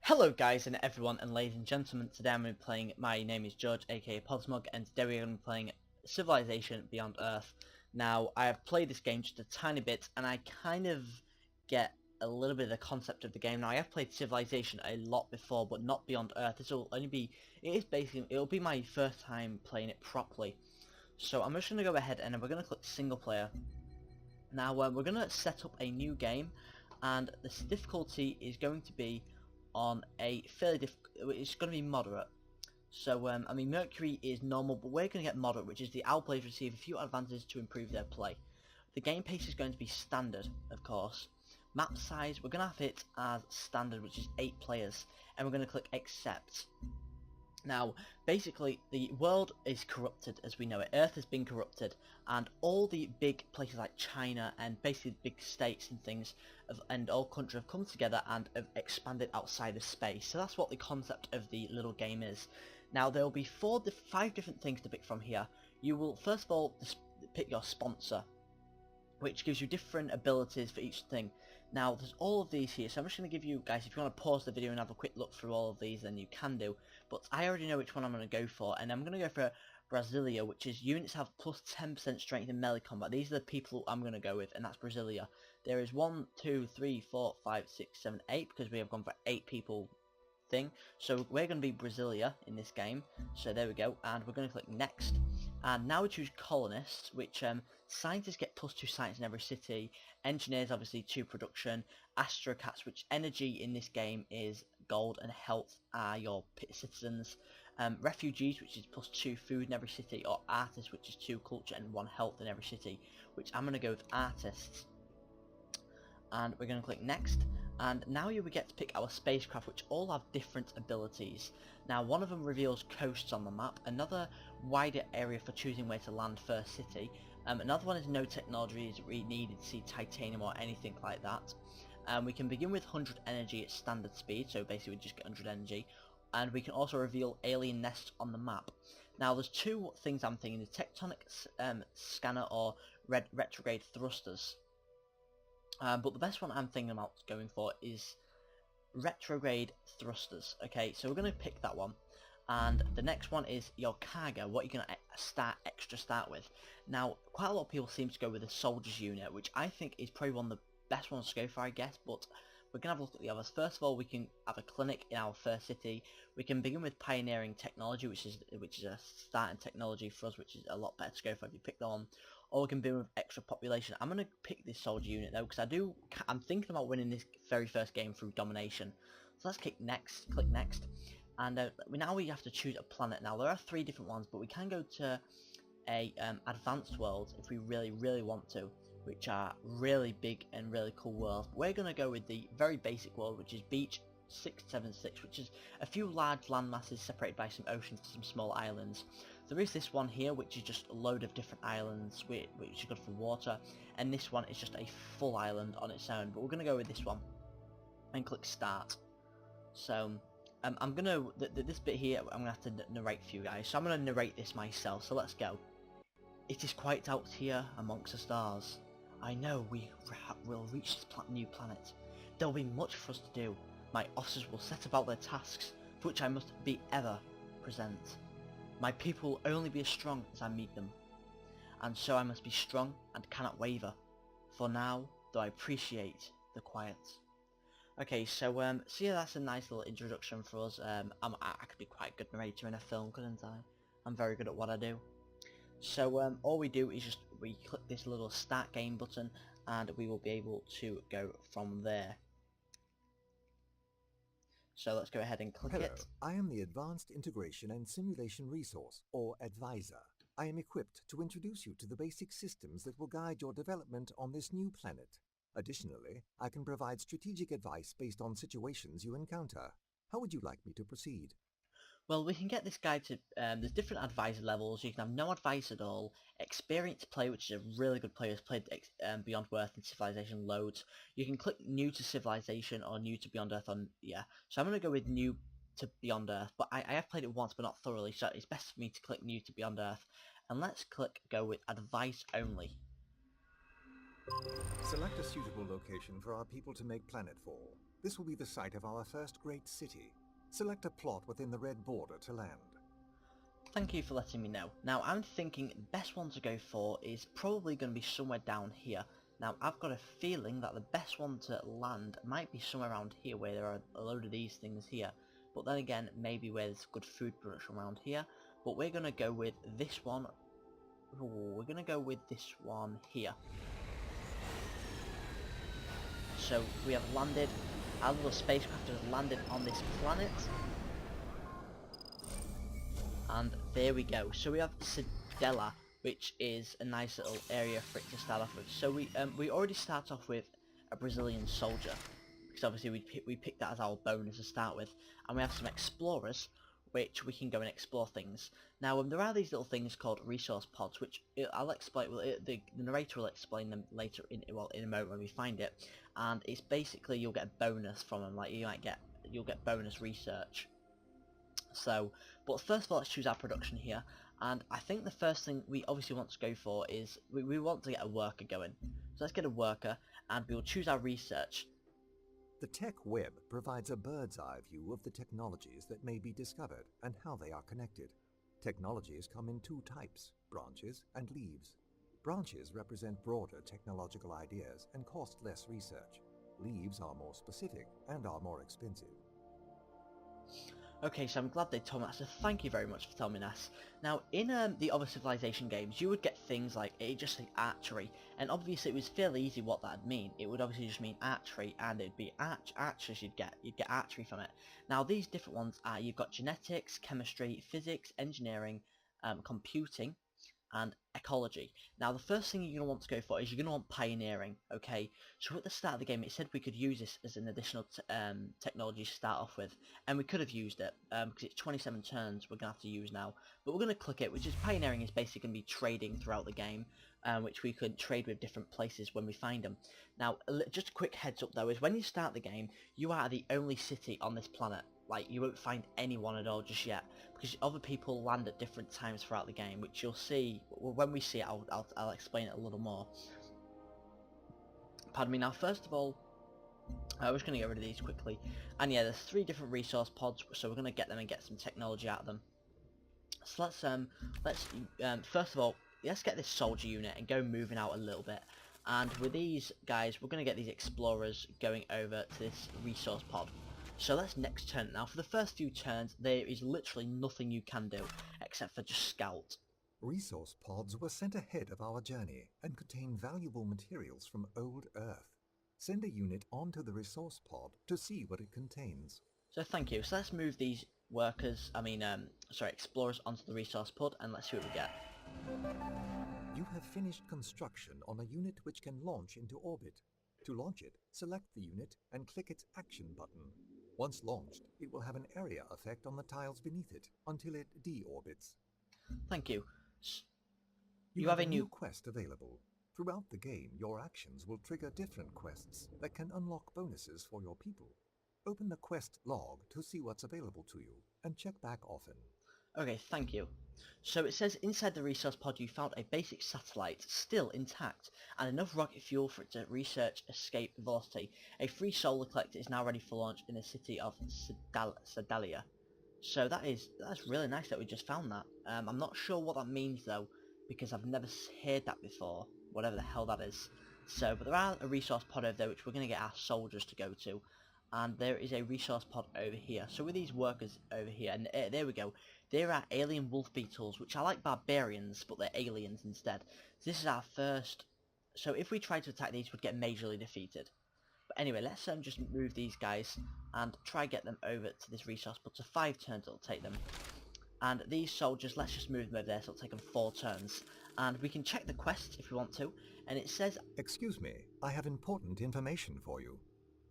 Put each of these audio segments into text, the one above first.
Hello guys and everyone and ladies and gentlemen, today I'm going to be playing, my name is George aka Podsmug, and today we're going to be playing Civilization Beyond Earth. Now I have played this game just a tiny bit and I kind of get a little bit of the concept of the game. Now I have played Civilization a lot before but not Beyond Earth. This will only be, it'll be my first time playing it properly. So I'm just going to go ahead and we're going to click single player. Now we're going to set up a new game and this difficulty is going to be on a fairly it's going to be moderate. So I mean Mercury is normal, but we're going to get moderate, which is our players receive a few advantages to improve their play. The game pace is going to be standard, of course. Map size, we're going to have it as standard, which is 8 players, and we're going to click accept. Now, basically, the world is corrupted as we know it. Earth has been corrupted, and all the big places like China and basically big states and things and all countries have come together and have expanded outside of space. So that's what the concept of the little game is. Now, there will be 5 different things to pick from here. You will, first of all, pick your sponsor, which gives you different abilities for each thing. Now there's all of these here, so I'm just going to give you guys, if you want to pause the video and have a quick look through all of these, then you can do, but I already know which one I'm going to go for, and I'm going to go for Brasilia, which is units have plus 10% strength in melee combat. These are the people I'm going to go with, and that's Brasilia. There is 1, 2, 3, 4, 5, 6, 7, 8, because we have gone for 8 people thing. So we're going to be Brasilia in this game, so there we go, and we're going to click next. And now we choose colonists, which scientists get plus 2 science in every city, engineers obviously 2 production, astrocats, which energy in this game is gold, and health are your citizens, refugees, which is plus 2 food in every city, or artists, which is 2 culture and 1 health in every city, which I'm going to go with artists. And we're going to click next, and now you will get to pick our spacecraft, which all have different abilities. Now one of them reveals coasts on the map, another wider area for choosing where to land first city, another one is no technology is needed to see titanium or anything like that. We can begin with 100 energy at standard speed, so basically we just get 100 energy, and we can also reveal alien nests on the map. Now there's 2 things I'm thinking, the tectonic scanner or retrograde thrusters. But the best one I'm thinking about going for is retrograde thrusters. Okay, so we're going to pick that one. And the next one is your cargo, what you're going to start with. Now, quite a lot of people seem to go with the soldiers unit, which I think is probably one of the best ones to go for, I guess, but we're going to have a look at the others. First of all, we can have a clinic in our first city. We can begin with pioneering technology, which is a starting technology for us, which is a lot better to go for if you pick that one. Or we can begin with extra population. I'm going to pick this soldier unit though, because I'm thinking about winning this very first game through domination. So let's click next, and now we have to choose a planet. Now there are 3 different ones, but we can go to a advanced world if we really want to, which are really big and really cool worlds. But we're going to go with the very basic world, which is Beach 676, which is a few large land masses separated by some oceans and some small islands. There is this one here, which is just a load of different islands, which is good for water, and this one is just a full island on its own, but we're going to go with this one, and click start. So, I'm going to, this bit here, I'm going to have to narrate for you guys, so I'm going to narrate this myself, so let's go. It is quite out here amongst the stars. I know we will reach this new planet. There will be much for us to do. My officers will set about their tasks, for which I must be ever present. My people will only be as strong as I meet them, and so I must be strong and cannot waver. For now, though I appreciate the quiet. Okay, so yeah, that's a nice little introduction for us. I could be quite a good narrator in a film, couldn't I? I'm very good at what I do. So all we do is we click this little start game button, and we will be able to go from there. So let's go ahead and click Hello, it. I am the Advanced Integration and Simulation Resource, or Advisor. I am equipped to introduce you to the basic systems that will guide your development on this new planet. Additionally, I can provide strategic advice based on situations you encounter. How would you like me to proceed? Well, we can get this guy to, there's different advisor levels. You can have no advice at all, experienced player, which is a really good player, has played Beyond Earth and Civilization loads. You can click new to Civilization or new to Beyond Earth on, yeah. So I'm going to go with new to Beyond Earth, but I have played it once but not thoroughly, so it's best for me to click new to Beyond Earth. And let's go with advice only. Select a suitable location for our people to make planetfall. This will be the site of our first great city. Select a plot within the red border to land. Thank you for letting me know. Now I'm thinking the best one to go for is probably going to be somewhere down here. Now I've got a feeling that the best one to land might be somewhere around here where there are a load of these things here. But then again, maybe where there's good food production around here. But we're going to go with this one. Ooh, we're going to go with this one here. So we have landed, our little spacecraft has landed on this planet. And there we go. So we have Sedela, which is a nice little area for it to start off with. So we already start off with a Brazilian soldier, because obviously we picked that as our bonus to start with, and we have some explorers, which we can go and explore things. Now there are these little things called resource pods, which I'll explain. Well, the narrator will explain them later in a moment when we find it, and it's basically you'll get a bonus from them. Like you'll get bonus research. So, but first of all, let's choose our production here, and I think the first thing we obviously want to go for is we want to get a worker going. So let's get a worker, and we will choose our research. The tech web provides a bird's eye view of the technologies that may be discovered and how they are connected. Technologies come in two types, branches and leaves. Branches represent broader technological ideas and cost less research. Leaves are more specific and are more expensive. Okay, so I'm glad they told me that, so thank you very much for telling me that. Now, in the other Civilization games, you would get things like, it just say archery, and obviously it was fairly easy what that'd mean. It would obviously just mean archery, and it'd be archers you'd get archery from it. Now, these different ones are, you've got genetics, chemistry, physics, engineering, computing, and ecology. Now the first thing you're going to want to go for is you're going to want pioneering, okay? So at the start of the game it said we could use this as an additional technology to start off with, and we could have used it, because it's 27 turns we're going to have to use now, but we're going to click it, which is pioneering is basically going to be trading throughout the game, which we could trade with different places when we find them. Now just a quick heads up though, is when you start the game, you are the only city on this planet. Like, you won't find anyone at all just yet, because other people land at different times throughout the game, which you'll see, well, when we see it, I'll explain it a little more. Pardon me. Now first of all, we're just going to get rid of these quickly, and yeah, there's 3 different resource pods, so we're going to get them and get some technology out of them. So let's first of all, let's get this soldier unit and go moving out a little bit, and with these guys, we're going to get these explorers going over to this resource pod. So let's next turn. Now for the first few turns there is literally nothing you can do except for just scout. Resource pods were sent ahead of our journey and contain valuable materials from old Earth. Send a unit onto the resource pod to see what it contains. So thank you. So let's move these explorers onto the resource pod, and let's see what we get. You have finished construction on a unit which can launch into orbit. To launch it, select the unit and click its action button. Once launched, it will have an area effect on the tiles beneath it until it deorbits. Thank you. You have a new quest available. Throughout the game, your actions will trigger different quests that can unlock bonuses for your people. Open the quest log to see what's available to you, and check back often. Okay, thank you. So it says inside the resource pod you found a basic satellite, still intact, and enough rocket fuel for it to research escape velocity. A free solar collector is now ready for launch in the city of Sedalia. So that's really nice that we just found that. I'm not sure what that means though, because I've never heard that before, whatever the hell that is. So, but there are a resource pod over there which we're going to get our soldiers to go to. And there is a resource pod over here. So with these workers over here, and there we go. There are alien wolf beetles, which are like barbarians, but they're aliens instead. So this is our first. So if we try to attack these, we'd get majorly defeated. But anyway, let's just move these guys and try get them over to this resource pod. So 5 turns it'll take them. And these soldiers, let's just move them over there, so it'll take them 4 turns. And we can check the quest if we want to. And it says... Excuse me, I have important information for you.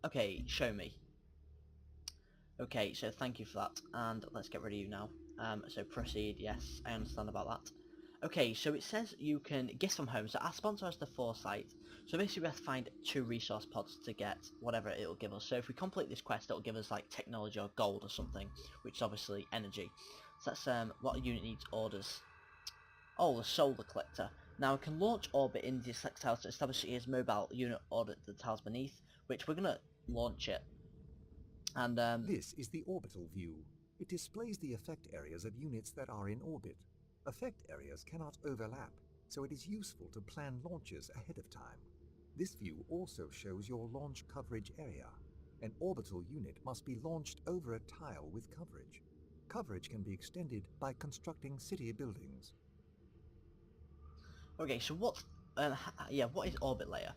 Okay, show me. Okay, so thank you for that, and let's get rid of you now. So proceed, yes, I understand about that. Okay, so it says you can gift from home, so our sponsor has the foresight. So basically we have to find 2 resource pods to get whatever it'll give us. So if we complete this quest, it'll give us like technology or gold or something, which is obviously energy. So that's what a unit needs orders. Oh, the solar collector. Now it can launch orbit in the select tiles to establish it as mobile unit orbit the tiles beneath, which we're going to launch it. And This is the orbital view. It displays the effect areas of units that are in orbit. Effect areas cannot overlap, so it is useful to plan launches ahead of time. This view also shows your launch coverage area. An orbital unit must be launched over a tile with coverage. Coverage can be extended by constructing city buildings. okay, so what is orbit layer?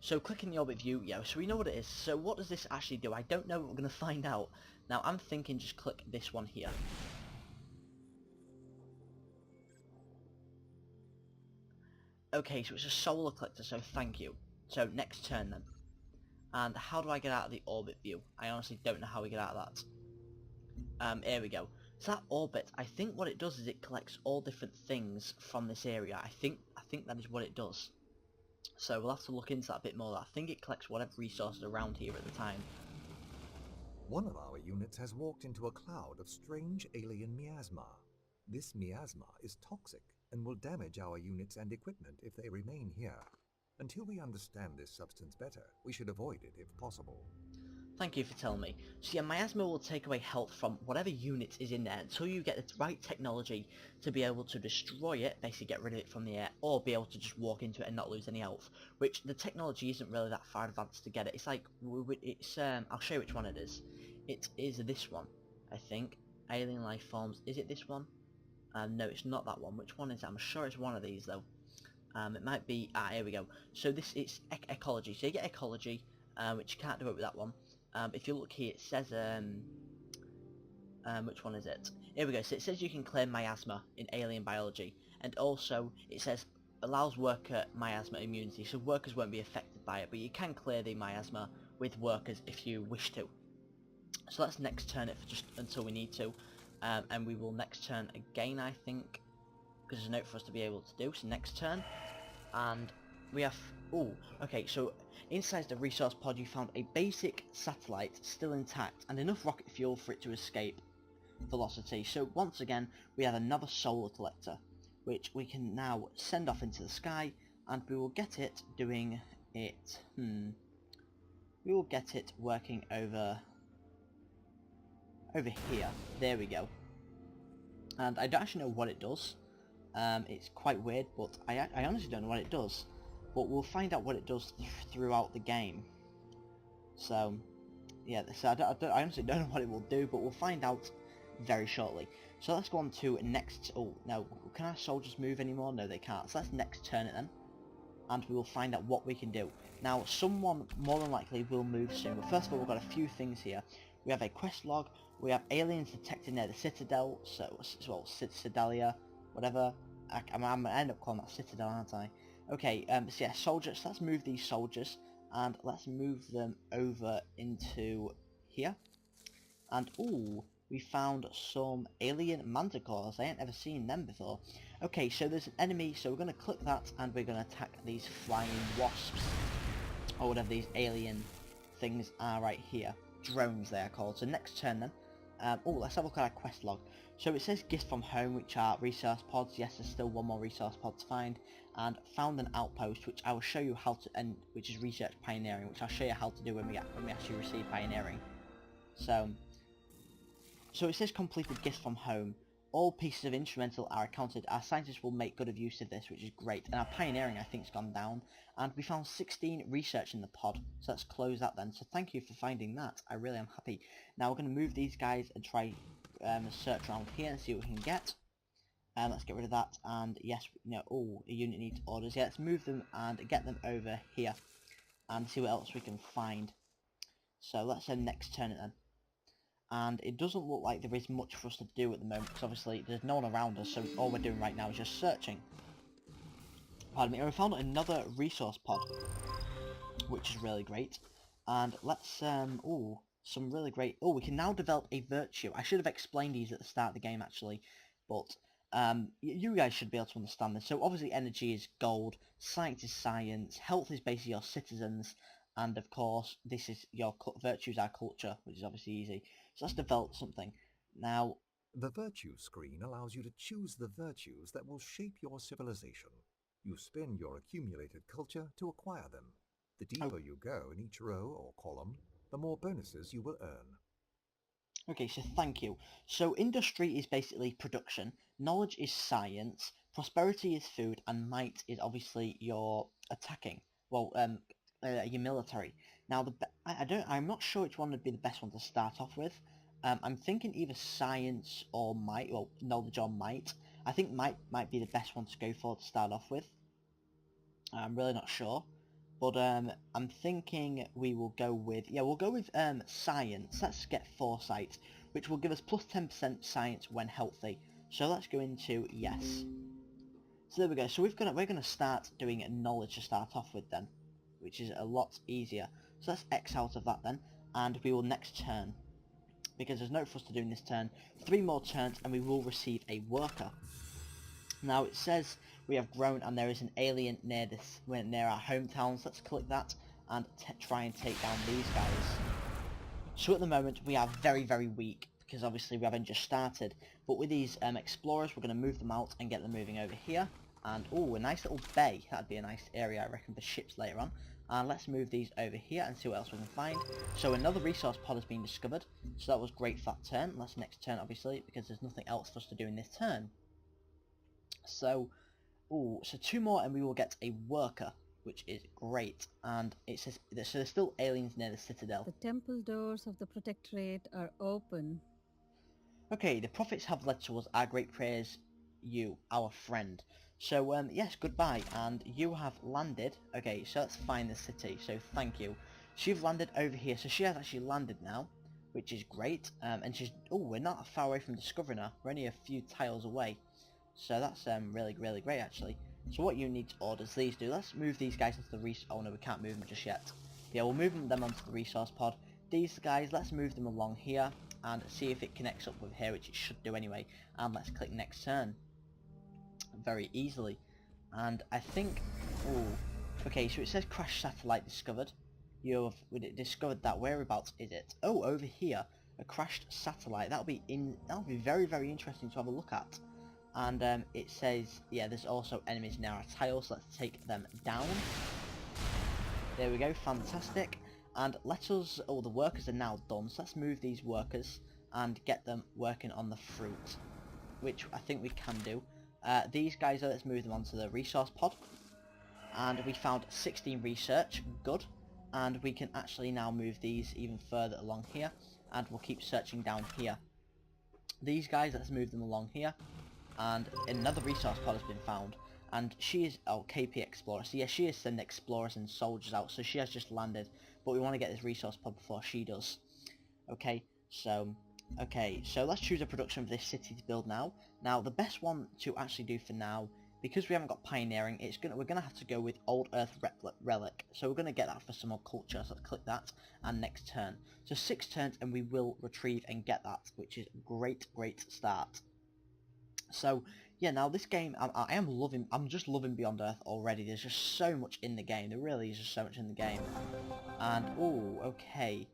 So clicking the orbit view, yeah, so we know what it is. So what does this actually do? I don't know, but we're going to find out. Now I'm thinking just click this one here. Okay, so it's a solar collector, so thank you. So next turn then. And how do I get out of the orbit view? I honestly don't know how we get out of that. Here we go. So that orbit, I think what it does is it collects all different things from this area. I think that is what it does. So we'll have to look into that a bit more. I think it collects whatever resources around here at the time. One of our units has walked into a cloud of strange alien miasma. This miasma is toxic and will damage our units and equipment if they remain here. Until we understand this substance better, we should avoid it if possible. Thank you for telling me. So yeah, miasma will take away health from whatever unit is in there until you get the right technology to be able to destroy it, basically get rid of it from the air, or be able to just walk into it and not lose any health. Which the technology isn't really that far advanced to get it. It's like, I'll show you which one it is. It is this one, I think. Alien life forms. Is it this one? No, it's not that one. Which one is it? I'm sure it's one of these though. It might be, here we go. So it's ecology. So you get ecology, which you can't do it with that one. If you look here, it says, which one is it? Here we go. So it says you can claim miasma in alien biology, and also it says allows worker miasma immunity, so workers won't be affected by it, but you can clear the miasma with workers if you wish to. So let's next turn it for just until we need to, and we will next turn again, I think, because there's a note for us to be able to do. So next turn, and we have, oh, okay, so inside the resource pod you found a basic satellite still intact and enough rocket fuel for it to escape velocity. So once again we have another solar collector which we can now send off into the sky, and we will get it doing it, we will get it working over here. There we go. And I don't actually know what it does. It's quite weird, but I honestly don't know what it does. But we'll find out what it does throughout the game. So, yeah, so I honestly don't know what it will do, but we'll find out very shortly. So let's go on to next. Oh, no, can our soldiers move anymore? No, they can't. So let's next turn it then, and we will find out what we can do. Now, someone more than likely will move soon, but first of all, we've got a few things here. We have a quest log, we have aliens detected near the Citadel, well, Citadelia, whatever. I'm going to end up calling that Citadel, aren't I? Okay, so yeah, soldiers, let's move these soldiers, and let's move them over into here. And, ooh, we found some alien manticores. I ain't ever seen them before. Okay, so there's an enemy, so we're going to click that, and we're going to attack these flying wasps, or whatever these alien things are right here. Drones they are called. So next turn then. Oh, let's have a look at our quest log. So it says gifts from home, which are resource pods. Yes, there's still one more resource pod to find. And found an outpost, which I will show you how to, and which is research pioneering, which I'll show you how to do when we actually receive pioneering. So it says completed gifts from home. All pieces of instrumental are accounted. Our scientists will make good of use of this, which is great. And our pioneering, I think, has gone down. And we found 16 research in the pod. So let's close that then. So thank you for finding that. I really am happy. Now we're going to move these guys and try search around here and see what we can get. Let's get rid of that. And yes, oh, a unit needs orders. Yeah, let's move them and get them over here. And see what else we can find. So let's next turn it then. And it doesn't look like there is much for us to do at the moment, because obviously there's no one around us, so all we're doing right now is just searching. Pardon me, and we found another resource pod, which is really great. And let's, ooh, some really great, oh, we can now develop a virtue. I should have explained these at the start of the game, actually, but you guys should be able to understand this. So obviously energy is gold, science is science, health is basically your citizens, and of course this is your virtues are culture, which is obviously easy. So let's develop something. Now, the virtue screen allows you to choose the virtues that will shape your civilization. You spend your accumulated culture to acquire them. The deeper you go in each row or column, the more bonuses you will earn. Okay, so thank you. So industry is basically production, knowledge is science, prosperity is food, and might is obviously your attacking. Well, your military. Now, I'm not sure which one would be the best one to start off with. I'm thinking either science or might, well, knowledge or might. I think might be the best one to go for to start off with. I'm really not sure. But I'm thinking we will go with, yeah, we'll go with science. Let's get foresight, which will give us plus 10% science when healthy. So let's go into yes. So there we go. So we're gonna start doing knowledge to start off with then, which is a lot easier. So let's X out of that then, and we will next turn, because there's no for us to do in this turn. 3 more turns and we will receive a worker. Now it says we have grown and there is an alien near our hometowns. Let's click that and try and take down these guys. So at the moment we are very weak because obviously we haven't just started. But with these explorers we're going to move them out and get them moving over here. And oh, a nice little bay. That'd be a nice area I reckon for ships later on. And let's move these over here and see what else we can find. So another resource pod has been discovered. So that was great for that turn. Let's next turn obviously because there's nothing else for us to do in this turn. So, ooh, so 2 more and we will get a worker, which is great. And it says, so there's still aliens near the citadel. The temple doors of the Protectorate are open. Okay, the prophets have led to us our great prayers, you, our friend. So, yes, goodbye, and you have landed. Okay, so let's find the city, so thank you. She's landed over here, so she has actually landed now, which is great. And she's, oh, we're not far away from discovering her. We're only a few tiles away. So that's really great actually. So what you need to order is these do. Let's move these guys into the resource. Oh no, we can't move them just yet. Yeah, we'll move them onto the resource pod. These guys, let's move them along here and see if it connects up with here, which it should do anyway. And let's click next turn. Very easily. And I think, oh, okay, so it says crash satellite discovered. You've discovered that. Whereabouts is it? Oh, over here, a crashed satellite. That'll be very interesting to have a look at. And it says, yeah, there's also enemies near our tiles. Let's take them down. There we go, fantastic. And let us, oh, the workers are now done, so let's move these workers and get them working on the fruit, which I think we can do. These guys, let's move them onto the resource pod. And we found 16 research, good. And we can actually now move these even further along here, and we'll keep searching down here. These guys, let's move them along here. And another resource pod has been found, and she is, oh, KP Explorer, so yeah, she is sending explorers and soldiers out, so she has just landed, but we want to get this resource pod before she does. Okay, so let's choose a production of this city to build now. Now, the best one to actually do for now, because we haven't got pioneering, we're gonna have to go with Old Earth Relic, so we're gonna get that for some more culture, so let's click that, and next turn. So 6 turns, and we will retrieve and get that, which is great start. So yeah, now this game, I'm just loving Beyond Earth already. There's just so much in the game. There really is just so much in the game. And oh, okay.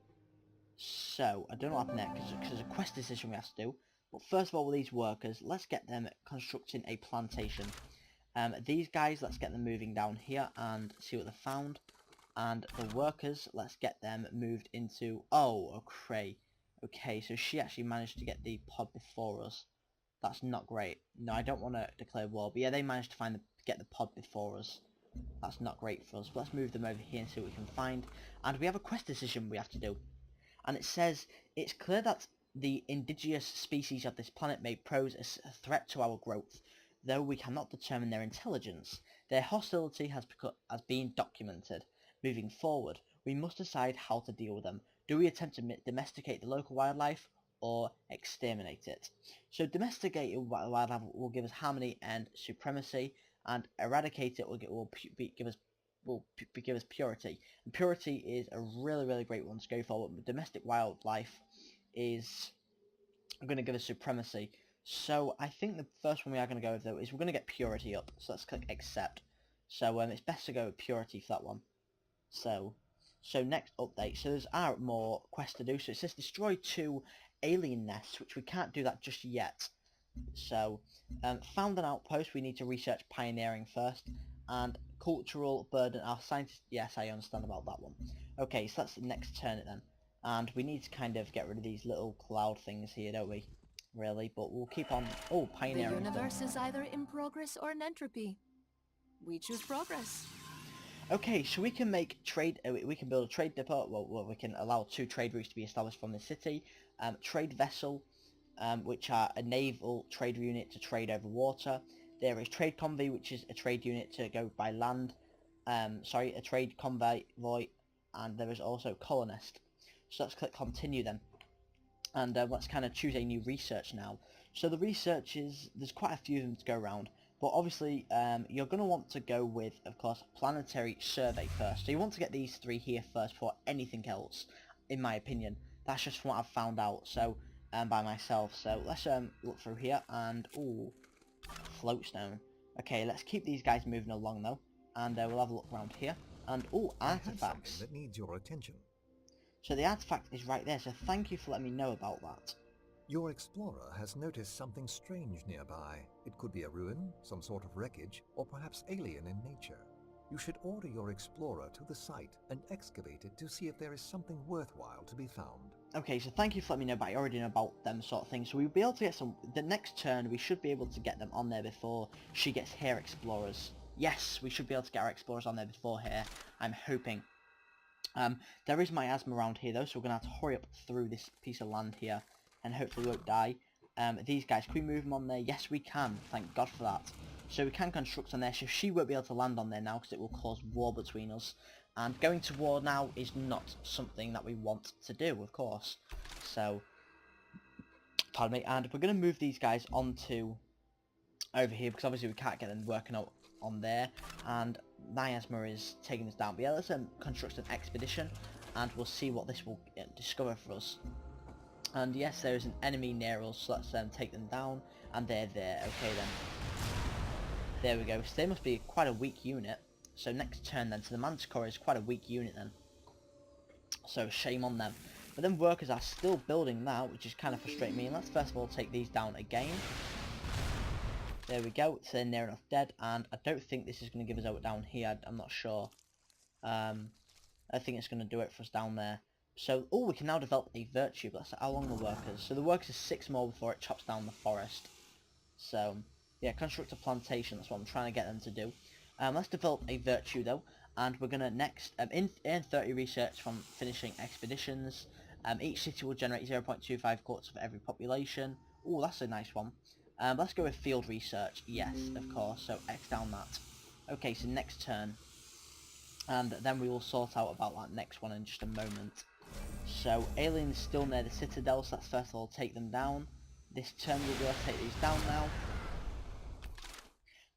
So I don't know what happened there because there's a quest decision we have to do. But first of all, with these workers, let's get them constructing a plantation. These guys, let's get them moving down here and see what they found. And the workers, let's get them moved into. Oh, okay. Okay, so she actually managed to get the pod before us. That's not great. No, I don't want to declare war. But yeah, they managed to get the pod before us. That's not great for us. But let's move them over here and see what we can find. And we have a quest decision we have to do. And it says, it's clear that the indigenous species of this planet may pose a threat to our growth, though we cannot determine their intelligence. Their hostility has been documented. Moving forward, we must decide how to deal with them. Do we attempt to domesticate the local wildlife, or exterminate it? So domesticated wildlife will give us harmony and supremacy, and eradicate it will give us purity. And purity is a really great one to go for. But domestic wildlife is going to give us supremacy. So I think the first one we are going to go with though is we're going to get purity up. So let's click accept. So it's best to go with purity for that one. So next update. So there's more quests to do. So it says destroy 2 alien nests, which we can't do that just yet. So found an outpost. We need to research pioneering first, and cultural burden. Our scientists. Yes, I understand about that one. Okay, so let's next turn it then. And we need to kind of get rid of these little cloud things here, don't we? Really, but we'll keep on. Oh, The pioneering stuff. universe is either in progress or in entropy. We choose progress. Okay, so we can make trade. We can build a trade depot. Well, we can allow 2 trade routes to be established from the city. Trade vessel, which are a naval trade unit to trade over water. There is trade convoy, which is a trade unit to go by land. Sorry, a trade convoy, and there is also colonist. So let's click continue then, and let's kind of choose a new research now. So the research is, there's quite a few of them to go around, but obviously you're going to want to go with, of course, planetary survey first. So you want to get these 3 here first before anything else, in my opinion. That's just what I've found out, so by myself. So let's look through here, and ooh, floatstone. Okay, let's keep these guys moving along though, and we'll have a look around here. And ooh, I have artifacts. something that needs your attention. So the artifact is right there, so thank you for letting me know about that. Your explorer has noticed something strange nearby. It could be a ruin, some sort of wreckage, or perhaps alien in nature. You should order your explorer to the site and excavate it to see if there is something worthwhile to be found. Okay, so thank you for letting me know, but I already know about them sort of things. So we'll be able to get some, the next turn we should be able to get them on there before she gets her explorers. Yes, we should be able to get our explorers on there before her, I'm hoping. There is miasma around here though, so we're going to have to hurry up through this piece of land here, and hopefully we won't die. These guys, can we move them on there? Yes, we can, thank God for that. So we can construct on there, so she won't be able to land on there now, because it will cause war between us. And going to war now is not something that we want to do, of course. So, pardon me, and we're going to move these guys onto over here, because obviously we can't get them working out on there, and miasma is taking us down. But yeah, let's construct an expedition, and we'll see what this will discover for us. And yes, there is an enemy near us, so let's take them down, and they're there. Okay then, there we go. So they must be quite a weak unit. So next turn then, so the Manticore is quite a weak unit then, so shame on them. But then workers are still building that, which is kind of frustrating me. And let's first of all take these down again. There we go, so they're near enough dead, and I don't think this is going to give us out down here, I'm not sure. I think it's going to do it for us down there. So, oh, we can now develop a virtue, but that's how long the workers. So the workers is 6 more before it chops down the forest. So, yeah, construct a plantation, that's what I'm trying to get them to do. Let's develop a virtue though, and we're going to next earn 30 research from finishing expeditions. Each city will generate 0.25 quartz for every population. Oh, that's a nice one. Let's go with field research. Yes, of course. So X down that. Okay, so next turn. And then we will sort out about that next one in just a moment. So aliens still near the citadel, so let's first of all take them down. This turn we'll be able to take these down now.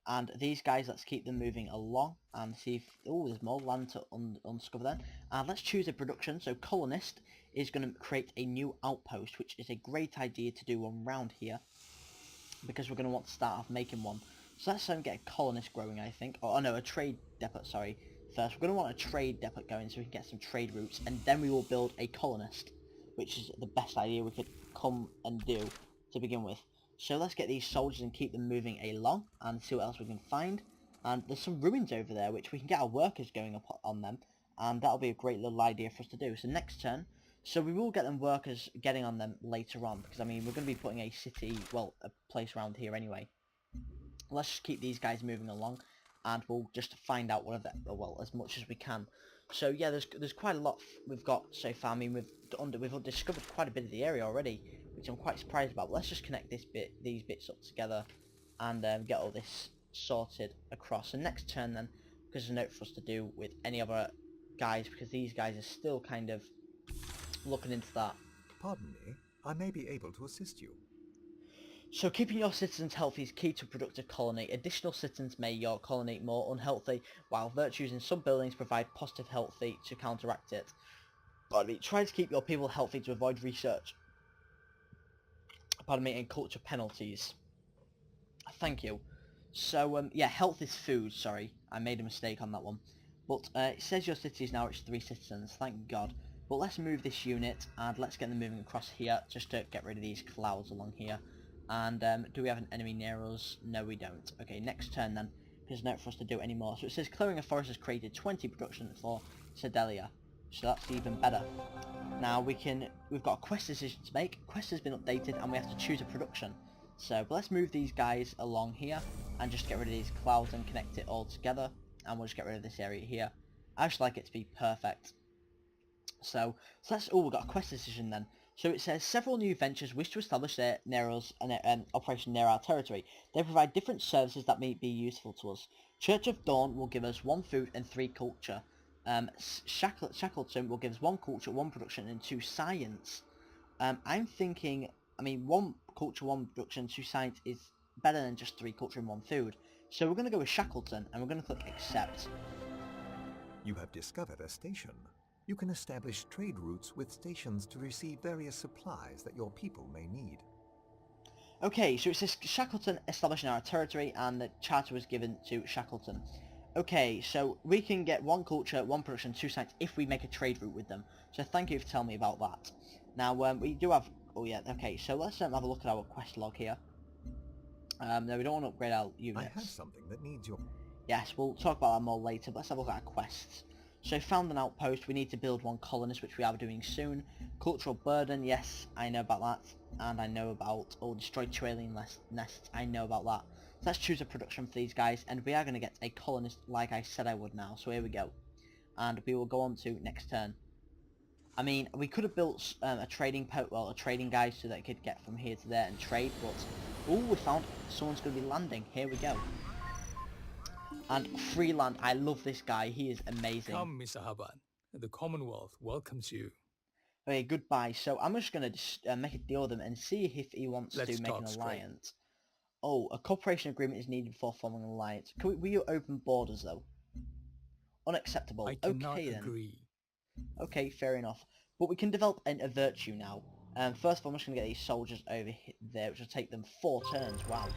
And these guys, let's keep them moving along and see if... oh, there's more land to undiscover then. And let's choose a production. So colonist is going to create a new outpost, which is a great idea to do one round here, because we're going to want to start off making one. So let's get a colonist growing, I think. Oh no, a trade depot, sorry. First, we're going to want a trade depot going so we can get some trade routes, and then we will build a colonist, which is the best idea we could come and do to begin with. So let's get these soldiers and keep them moving along, and see what else we can find. And there's some ruins over there, which we can get our workers going up on them, and that'll be a great little idea for us to do. So next turn, so we will get them workers getting on them later on, because I mean we're going to be putting a city, well, a place around here anyway. Let's just keep these guys moving along, and we'll just find out whatever, well, as much as we can. So yeah, there's quite a lot we've got so far. I mean we've discovered quite a bit of the area already, which I'm quite surprised about. But let's just connect these bits up together, and get all this sorted across. So next turn then, because there's a note for us to do with any other guys, because these guys are still kind of looking into that. Pardon me, I may be able to assist you. So keeping your citizens healthy is key to a productive colony. Additional citizens make your colony more unhealthy, while virtues in some buildings provide positive healthy to counteract it. Pardon me, try to keep your people healthy to avoid research. Pardon me, and culture penalties. Thank you. So, yeah, health is food, sorry. I made a mistake on that one. But it says your city is now reached 3 citizens, thank God. But let's move this unit, and let's get them moving across here, just to get rid of these clouds along here. And do we have an enemy near us? No, we don't. Okay, next turn then. There's no for us to do anymore. So it says clearing a forest has created 20 production for Sedalia. So that's even better. Now we've got a quest decision to make. Quest has been updated and we have to choose a production. So but let's move these guys along here and just get rid of these clouds and connect it all together, and we'll just get rid of this area here. I just like it to be perfect. So let's, oh, we've got a quest decision then. So it says several new ventures wish to establish their operation near our territory. They provide different services that may be useful to us. Church of Dawn will give us 1 food and 3 culture. Shackleton will give us 1 culture, 1 production and 2 science. I'm thinking, I mean 1 culture, 1 production, 2 science is better than just 3 culture and 1 food. So we're going to go with Shackleton and we're going to click accept. You have discovered a station. You can establish trade routes with stations to receive various supplies that your people may need. Okay, so it says Shackleton established in our territory and the charter was given to Shackleton. Okay, so we can get 1 culture, 1 production, 2 science if we make a trade route with them. So thank you for telling me about that. Now we do have, oh yeah, okay, so let's have a look at our quest log here. No, we don't want to upgrade our units. I have something that needs your... Yes, we'll talk about that more later, but let's have a look at our quests. So found an outpost, we need to build 1 colonist, which we are doing soon. Cultural burden, yes, I know about that. And I know about, oh, destroy 2 alien nests, I know about that. So let's choose a production for these guys, and we are going to get a colonist like I said I would now. So here we go. And we will go on to next turn. I mean, we could have built a trading guy so that it could get from here to there and trade, but... oh, we found someone's going to be landing. Here we go. And Freeland, I love this guy. He is amazing. Come, Mr. Haban. The Commonwealth welcomes you. Okay, goodbye. So I'm just going to make a deal with him and see if he wants to make an alliance. Oh, a cooperation agreement is needed before forming an alliance. Will you open borders, though? Unacceptable. I cannot okay, then. agree. Okay, fair enough. But we can develop a virtue now. First of all, I'm just going to get these soldiers over there, which will take them 4 turns. Wow.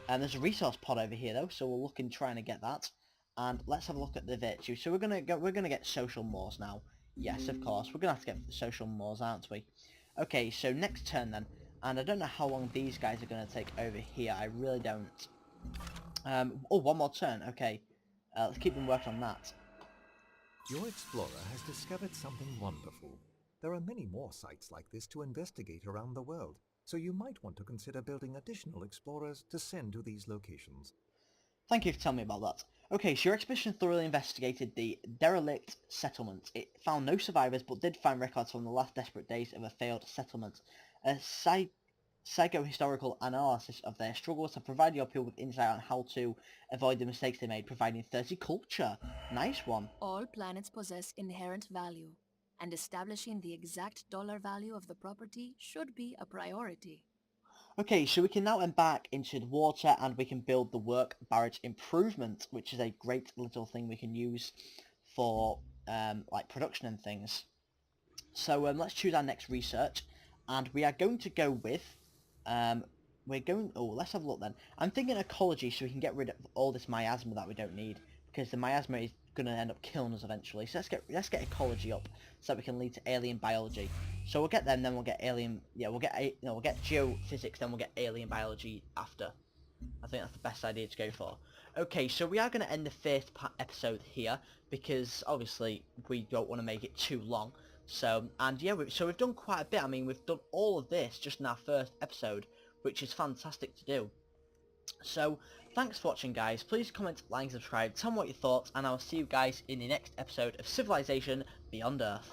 There's a resource pod over here though, so we'll look in trying to get that. And let's have a look at the virtue. So we're gonna get social mores now. Yes, of course. We're gonna have to get social mores, aren't we? Okay, so next turn then. And I don't know how long these guys are gonna take over here. I really don't. Oh, 1 more turn. Okay. Let's keep them working on that. Your explorer has discovered something wonderful. There are many more sites like this to investigate around the world, so you might want to consider building additional explorers to send to these locations. Thank you for telling me about that. Okay, so your expedition thoroughly investigated the derelict settlement. It found no survivors, but did find records from the last desperate days of a failed settlement. A psycho-historical analysis of their struggles have provided your people with insight on how to avoid the mistakes they made, providing 30 culture. Nice one. All planets possess inherent value, and establishing the exact dollar value of the property should be a priority. Okay, so we can now embark into the water and we can build the work barrage improvement, which is a great little thing we can use for like production and things. So let's choose our next research, and we are going to go with let's have a look then. I'm thinking ecology, so we can get rid of all this miasma that we don't need, because the miasma is going to end up killing us eventually. So let's get ecology up so that we can lead to alien biology. So we'll get them, then we'll get alien. Yeah, we'll get geophysics, then we'll get alien biology after. I think that's the best idea to go for. Okay, so we are going to end the 1st episode here because obviously we don't want to make it too long. So yeah, we've done quite a bit. I mean, we've done all of this just in our 1st episode, which is fantastic to do. So thanks for watching, guys. Please comment, like, and subscribe. Tell me what you thought, and I will see you guys in the next episode of Civilization Beyond Earth.